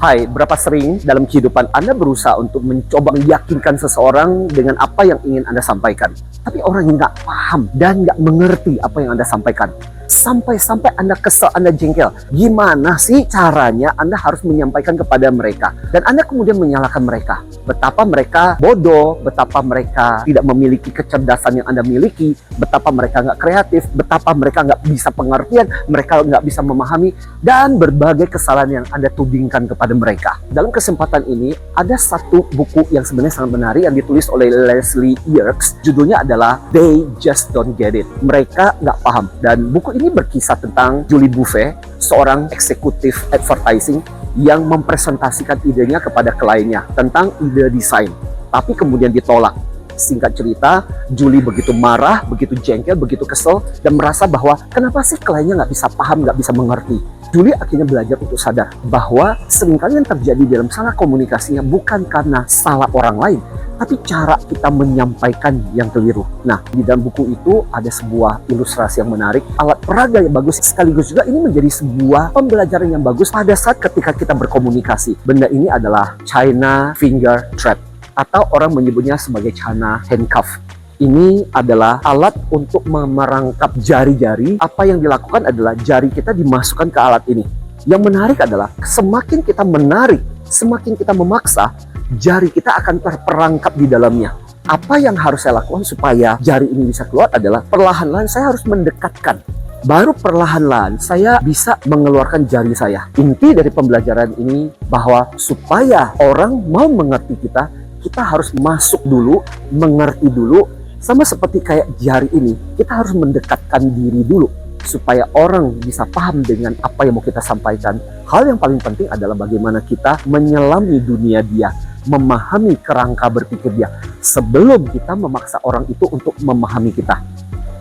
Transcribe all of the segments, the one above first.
Hai, berapa sering dalam kehidupan Anda berusaha untuk mencoba meyakinkan seseorang dengan apa yang ingin Anda sampaikan, tapi orang yang nggak paham dan nggak mengerti apa yang Anda sampaikan. Sampai-sampai Anda kesel, Anda jengkel. Gimana sih caranya Anda harus menyampaikan kepada mereka? Dan Anda kemudian menyalahkan mereka. Betapa mereka bodoh, betapa mereka tidak memiliki kecerdasan yang Anda miliki, betapa mereka nggak kreatif, betapa mereka nggak bisa pengertian, mereka nggak bisa memahami, dan berbagai kesalahan yang Anda tudingkan kepada mereka. Dalam kesempatan ini, ada satu buku yang sebenarnya sangat menarik yang ditulis oleh Leslie Yerkes. Judulnya adalah They Just Don't Get It. Mereka nggak paham. Dan buku ini berkisah tentang Julie Buffet, seorang eksekutif advertising yang mempresentasikan idenya kepada kliennya tentang ide desain, tapi kemudian ditolak. Singkat cerita, Julie begitu marah, begitu jengkel, begitu kesel, dan merasa bahwa kenapa sih kliennya nggak bisa paham, nggak bisa mengerti. Julie akhirnya belajar untuk sadar bahwa seringkali yang terjadi dalam salah komunikasinya bukan karena salah orang lain, tapi cara kita menyampaikan yang keliru. Nah, di dalam buku itu ada sebuah ilustrasi yang menarik, alat peraga yang bagus, sekaligus juga ini menjadi sebuah pembelajaran yang bagus pada saat ketika kita berkomunikasi. Benda ini adalah China Finger Trap, atau orang menyebutnya sebagai China Handcuff. Ini adalah alat untuk memerangkap jari-jari. Apa yang dilakukan adalah jari kita dimasukkan ke alat ini. Yang menarik adalah semakin kita menarik, semakin kita memaksa, jari kita akan terperangkap di dalamnya. Apa yang harus saya lakukan supaya jari ini bisa keluar adalah perlahan-lahan saya harus mendekatkan. Baru perlahan-lahan saya bisa mengeluarkan jari saya. Inti dari pembelajaran ini bahwa supaya orang mau mengerti kita harus masuk dulu, mengerti dulu. Sama seperti kayak jari ini, kita harus mendekatkan diri dulu supaya orang bisa paham dengan apa yang mau kita sampaikan. Hal yang paling penting adalah bagaimana kita menyelami dunia dia, memahami kerangka berpikir dia sebelum kita memaksa orang itu untuk memahami kita.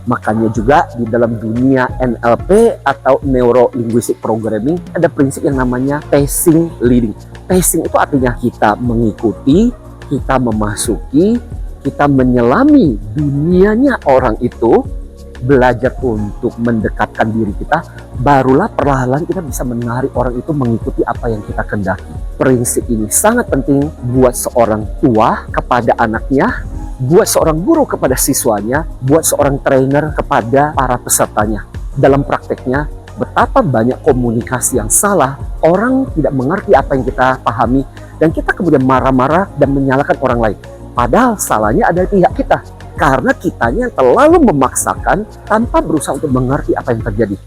Makanya juga di dalam dunia NLP atau Neuro Linguistic Programming ada prinsip yang namanya pacing leading. Pacing itu artinya kita mengikuti, kita memasuki, kita menyelami dunianya orang itu, belajar untuk mendekatkan diri kita, barulah perlahan-lahan kita bisa menarik orang itu mengikuti apa yang kita kehendaki. Prinsip ini sangat penting buat seorang tua kepada anaknya, buat seorang guru kepada siswanya, buat seorang trainer kepada para pesertanya. Dalam prakteknya, betapa banyak komunikasi yang salah, orang tidak mengerti apa yang kita pahami, dan kita kemudian marah-marah dan menyalahkan orang lain. Padahal salahnya ada di pihak kita, karena kitanya yang terlalu memaksakan tanpa berusaha untuk mengerti apa yang terjadi.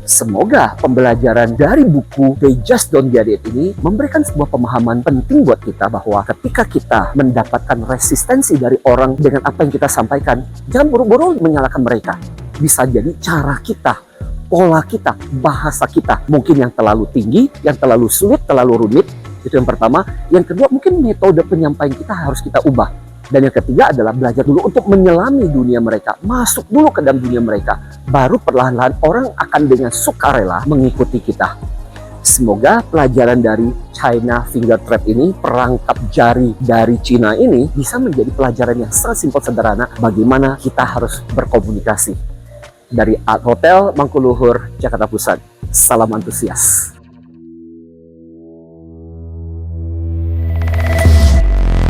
Semoga pembelajaran dari buku They Just Don't Get It ini memberikan sebuah pemahaman penting buat kita bahwa ketika kita mendapatkan resistensi dari orang dengan apa yang kita sampaikan, jangan buru-buru menyalahkan mereka. Bisa jadi cara kita, pola kita, bahasa kita mungkin yang terlalu tinggi, yang terlalu sulit, terlalu rumit. Itu yang pertama. Yang kedua, mungkin metode penyampaian kita harus kita ubah. Dan yang ketiga adalah belajar dulu untuk menyelami dunia mereka, masuk dulu ke dalam dunia mereka. Baru perlahan-lahan orang akan dengan sukarela mengikuti kita. Semoga pelajaran dari China Finger Trap ini, perangkap jari dari Cina ini, bisa menjadi pelajaran yang sangat simpel sederhana bagaimana kita harus berkomunikasi. Dari Art Hotel Mangkuluhur, Jakarta Pusat. Salam antusias.